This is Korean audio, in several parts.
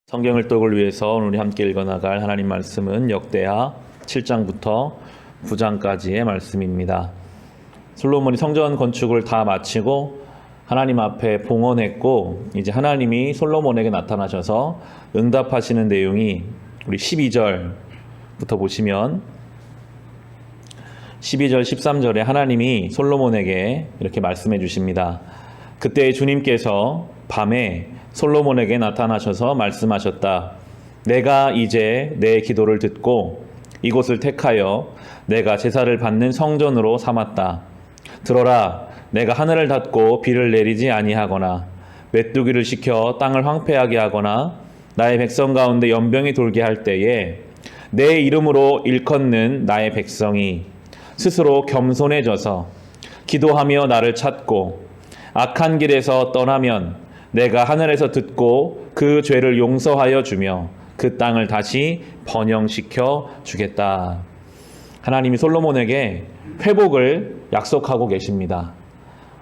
성경 을 위해서 오늘 우리 함께 읽어나갈 하나님 말씀은 역대하 7장부터 9장까지의 말씀입니다. 솔로몬이 성전 건축을 다 마치고 하나님 앞에 봉헌했고 이제 하나님이 솔로몬에게 나타나셔서 응답하시는 내용이 우리 12절부터 보시면 12절 13절에 하나님이 솔로몬에게 이렇게 말씀해 주십니다. 그때 주님께서 밤에 솔로몬에게 나타나셔서 말씀하셨다. 내가 이제 내 기도를 듣고 이곳을 택하여 내가 제사를 받는 성전으로 삼았다. 들어라, 내가 하늘을 닫고 비를 내리지 아니하거나 메뚜기를 시켜 땅을 황폐하게 하거나 나의 백성 가운데 연병이 돌게 할 때에 내 이름으로 일컫는 나의 백성이 스스로 겸손해져서 기도하며 나를 찾고 악한 길에서 떠나면 내가 하늘에서 듣고 그 죄를 용서하여 주며 그 땅을 다시 번영시켜 주겠다. 하나님이 솔로몬에게 회복을 약속하고 계십니다.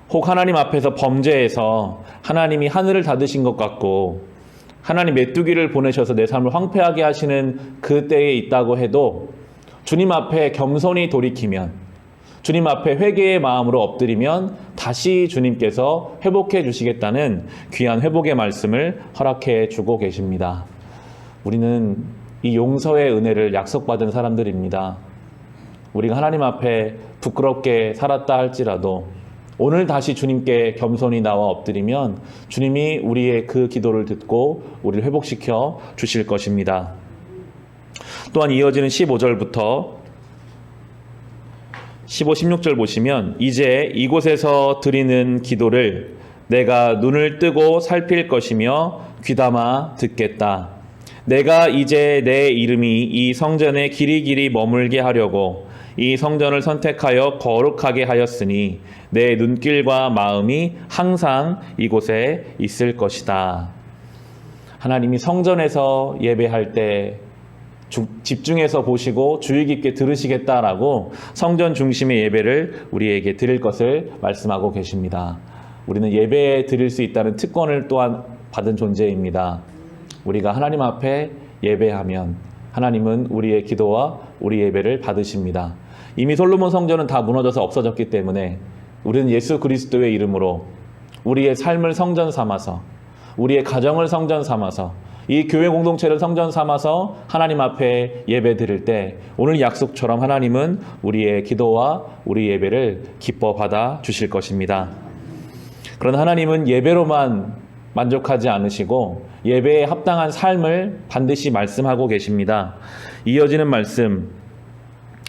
혹 하나님 앞에서 범죄해서 하나님이 하늘을 닫으신 것 같고 하나님 메뚜기를 보내셔서 내 삶을 황폐하게 하시는 그 때에 있다고 해도 주님 앞에 겸손히 돌이키면, 주님 앞에 회개의 마음으로 엎드리면 다시 주님께서 회복해 주시겠다는 귀한 회복의 말씀을 허락해 주고 계십니다. 우리는 이 용서의 은혜를 약속받은 사람들입니다. 우리가 하나님 앞에 부끄럽게 살았다 할지라도 오늘 다시 주님께 겸손히 나와 엎드리면 주님이 우리의 그 기도를 듣고 우리를 회복시켜 주실 것입니다. 또한 이어지는 15절부터 15, 16절 보시면 이제 이곳에서 드리는 기도를 내가 눈을 뜨고 살필 것이며 귀담아 듣겠다. 내가 이제 내 이름이 이 성전에 길이길이 머물게 하려고 이 성전을 선택하여 거룩하게 하였으니 내 눈길과 마음이 항상 이곳에 있을 것이다. 하나님이 성전에서 예배할 때 집중해서 보시고 주의 깊게 들으시겠다라고 성전 중심의 예배를 우리에게 드릴 것을 말씀하고 계십니다. 우리는 예배에 드릴 수 있다는 특권을 또한 받은 존재입니다. 우리가 하나님 앞에 예배하면 하나님은 우리의 기도와 우리 예배를 받으십니다. 이미 솔로몬 성전은 다 무너져서 없어졌기 때문에 우리는 예수 그리스도의 이름으로 우리의 삶을 성전 삼아서, 우리의 가정을 성전 삼아서, 이 교회 공동체를 성전 삼아서 하나님 앞에 예배 드릴 때 오늘 약속처럼 하나님은 우리의 기도와 우리 예배를 기뻐 받아 주실 것입니다. 그러나 하나님은 예배로만 만족하지 않으시고 예배에 합당한 삶을 반드시 말씀하고 계십니다. 이어지는 말씀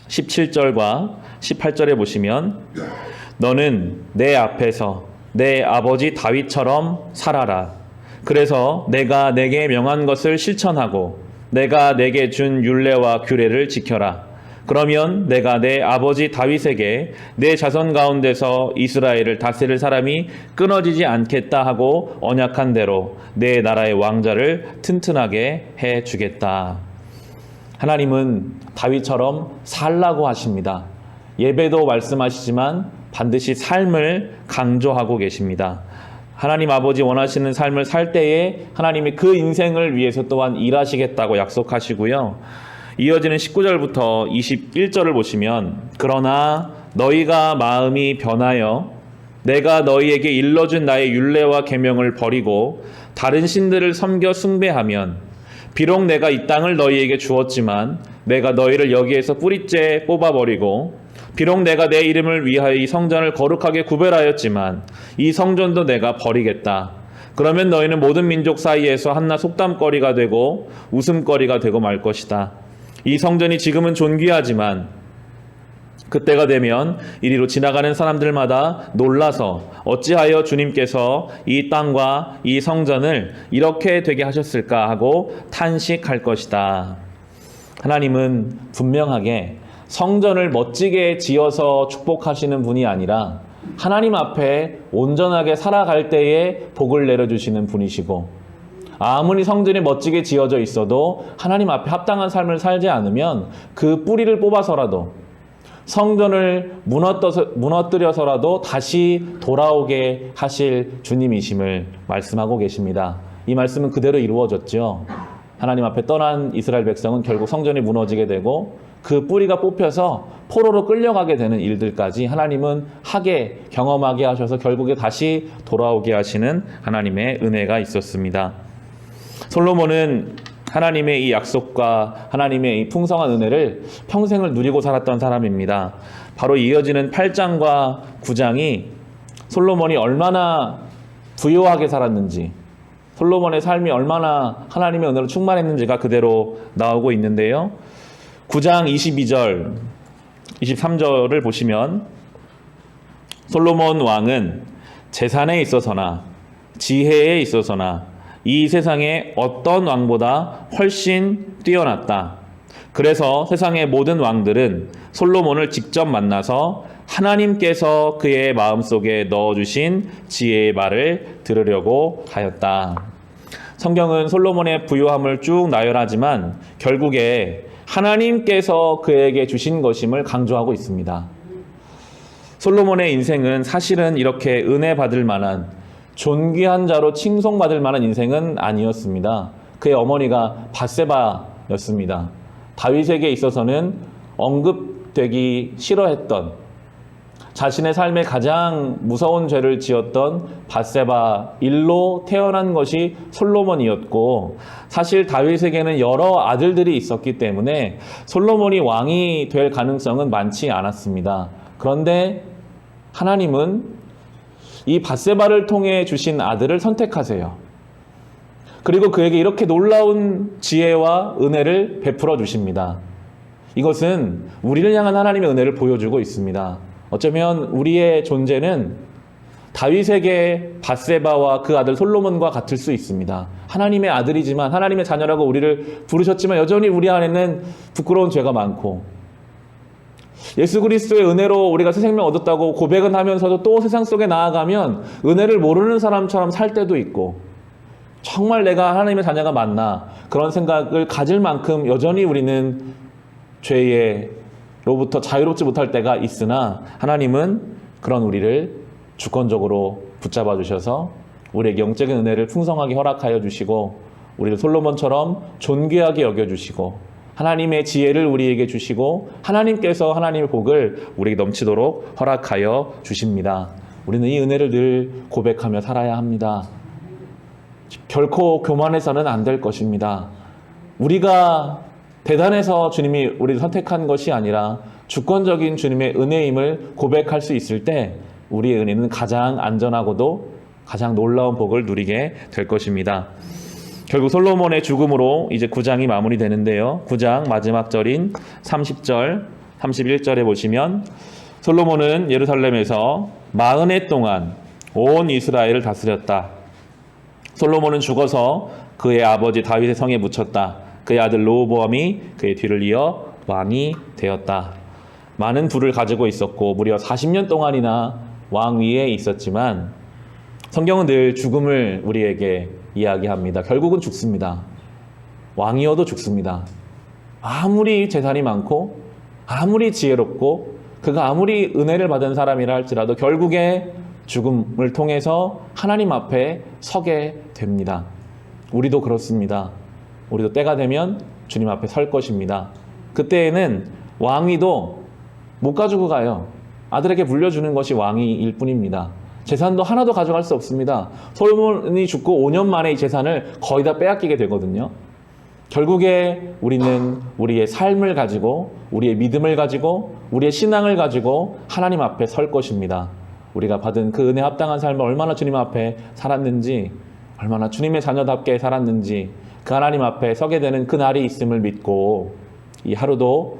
17절과 18절에 보시면 너는 내 앞에서 내 아버지 다윗처럼 살아라. 그래서 내가 내게 명한 것을 실천하고 내가 내게 준 율례와 규례를 지켜라. 그러면 내가 내 아버지 다윗에게 내 자손 가운데서 이스라엘을 다스릴 사람이 끊어지지 않겠다 하고 언약한 대로 내 나라의 왕자를 튼튼하게 해주겠다. 하나님은 다윗처럼 살라고 하십니다. 예배도 말씀하시지만 반드시 삶을 강조하고 계십니다. 하나님 아버지 원하시는 삶을 살 때에 하나님이 그 인생을 위해서 또한 일하시겠다고 약속하시고요. 이어지는 19절부터 21절을 보시면 그러나 너희가 마음이 변하여 내가 너희에게 일러준 나의 율례와 계명을 버리고 다른 신들을 섬겨 숭배하면 비록 내가 이 땅을 너희에게 주었지만 내가 너희를 여기에서 뿌리째 뽑아버리고 비록 내가 내 이름을 위하여 이 성전을 거룩하게 구별하였지만 이 성전도 내가 버리겠다. 그러면 너희는 모든 민족 사이에서 한낱 속담거리가 되고 웃음거리가 되고 말 것이다. 이 성전이 지금은 존귀하지만 그때가 되면 이리로 지나가는 사람들마다 놀라서 어찌하여 주님께서 이 땅과 이 성전을 이렇게 되게 하셨을까 하고 탄식할 것이다. 하나님은 분명하게 성전을 멋지게 지어서 축복하시는 분이 아니라 하나님 앞에 온전하게 살아갈 때에 복을 내려주시는 분이시고, 아무리 성전이 멋지게 지어져 있어도 하나님 앞에 합당한 삶을 살지 않으면 그 뿌리를 뽑아서라도 성전을 무너뜨려서라도 다시 돌아오게 하실 주님이심을 말씀하고 계십니다. 이 말씀은 그대로 이루어졌죠. 하나님 앞에 떠난 이스라엘 백성은 결국 성전이 무너지게 되고 그 뿌리가 뽑혀서 포로로 끌려가게 되는 일들까지 하나님은 경험하게 하셔서 결국에 다시 돌아오게 하시는 하나님의 은혜가 있었습니다. 솔로몬은 하나님의 이 약속과 하나님의 이 풍성한 은혜를 평생을 누리고 살았던 사람입니다. 바로 이어지는 8장과 9장이 솔로몬이 얼마나 부요하게 살았는지, 솔로몬의 삶이 얼마나 하나님의 은혜로 충만했는지가 그대로 나오고 있는데요. 9장 22절, 23절을 보시면 솔로몬 왕은 재산에 있어서나 지혜에 있어서나 이 세상의 어떤 왕보다 훨씬 뛰어났다. 그래서 세상의 모든 왕들은 솔로몬을 직접 만나서 하나님께서 그의 마음속에 넣어주신 지혜의 말을 들으려고 하였다. 성경은 솔로몬의 부유함을 쭉 나열하지만 결국에 하나님께서 그에게 주신 것임을 강조하고 있습니다. 솔로몬의 인생은 사실은 이렇게 은혜 받을 만한 존귀한 자로 칭송받을 만한 인생은 아니었습니다. 그의 어머니가 밧세바였습니다. 다윗에게 있어서는 언급되기 싫어했던, 자신의 삶에 가장 무서운 죄를 지었던 밧세바 일로 태어난 것이 솔로몬이었고, 사실 다윗에게는 여러 아들들이 있었기 때문에 솔로몬이 왕이 될 가능성은 많지 않았습니다. 그런데 하나님은 이 밧세바를 통해 주신 아들을 선택하세요. 그리고 그에게 이렇게 놀라운 지혜와 은혜를 베풀어 주십니다. 이것은 우리를 향한 하나님의 은혜를 보여주고 있습니다. 어쩌면 우리의 존재는 다윗에게 밧세바와 그 아들 솔로몬과 같을 수 있습니다. 하나님의 아들이지만, 하나님의 자녀라고 우리를 부르셨지만 여전히 우리 안에는 부끄러운 죄가 많고, 예수 그리스도의 은혜로 우리가 새 생명 얻었다고 고백은 하면서도 또 세상 속에 나아가면 은혜를 모르는 사람처럼 살 때도 있고, 정말 내가 하나님의 자녀가 맞나 그런 생각을 가질 만큼 여전히 우리는 죄로부터 자유롭지 못할 때가 있으나, 하나님은 그런 우리를 주권적으로 붙잡아 주셔서 우리에게 영적인 은혜를 풍성하게 허락하여 주시고, 우리를 솔로몬처럼 존귀하게 여겨주시고, 하나님의 지혜를 우리에게 주시고, 하나님께서 하나님의 복을 우리에게 넘치도록 허락하여 주십니다. 우리는 이 은혜를 늘 고백하며 살아야 합니다. 결코 교만해서는 안 될 것입니다. 우리가 대단해서 주님이 우리를 선택한 것이 아니라 주권적인 주님의 은혜임을 고백할 수 있을 때 우리의 은혜는 가장 안전하고도 가장 놀라운 복을 누리게 될 것입니다. 결국 솔로몬의 죽음으로 이제 9장이 마무리되는데요. 9장 마지막 절인 30절, 31절에 보시면 솔로몬은 예루살렘에서 40해 동안 온 이스라엘을 다스렸다. 솔로몬은 죽어서 그의 아버지 다윗의 성에 묻혔다. 그의 아들 르호보암이 그의 뒤를 이어 왕이 되었다. 많은 부를 가지고 있었고 무려 40년 동안이나 왕 위에 있었지만 성경은 늘 죽음을 우리에게 이야기합니다. 결국은 죽습니다. 왕이어도 죽습니다. 아무리 재산이 많고 아무리 지혜롭고 그가 아무리 은혜를 받은 사람이라 할지라도 결국에 죽음을 통해서 하나님 앞에 서게 됩니다. 우리도 그렇습니다. 우리도 때가 되면 주님 앞에 설 것입니다. 그때에는 왕위도 못 가지고 가요. 아들에게 물려주는 것이 왕위일 뿐입니다. 재산도 하나도 가져갈 수 없습니다. 솔로몬이 죽고 5년 만에 이 재산을 거의 다 빼앗기게 되거든요. 결국에 우리는 우리의 삶을 가지고, 우리의 믿음을 가지고, 우리의 신앙을 가지고 하나님 앞에 설 것입니다. 우리가 받은 그 은혜 합당한 삶을 얼마나 주님 앞에 살았는지, 얼마나 주님의 자녀답게 살았는지, 그 하나님 앞에 서게 되는 그 날이 있음을 믿고 이 하루도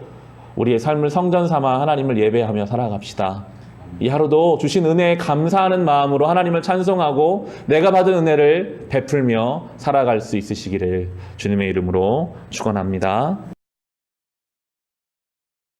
우리의 삶을 성전 삼아 하나님을 예배하며 살아갑시다. 이 하루도 주신 은혜에 감사하는 마음으로 하나님을 찬송하고 내가 받은 은혜를 베풀며 살아갈 수 있으시기를 주님의 이름으로 축원합니다.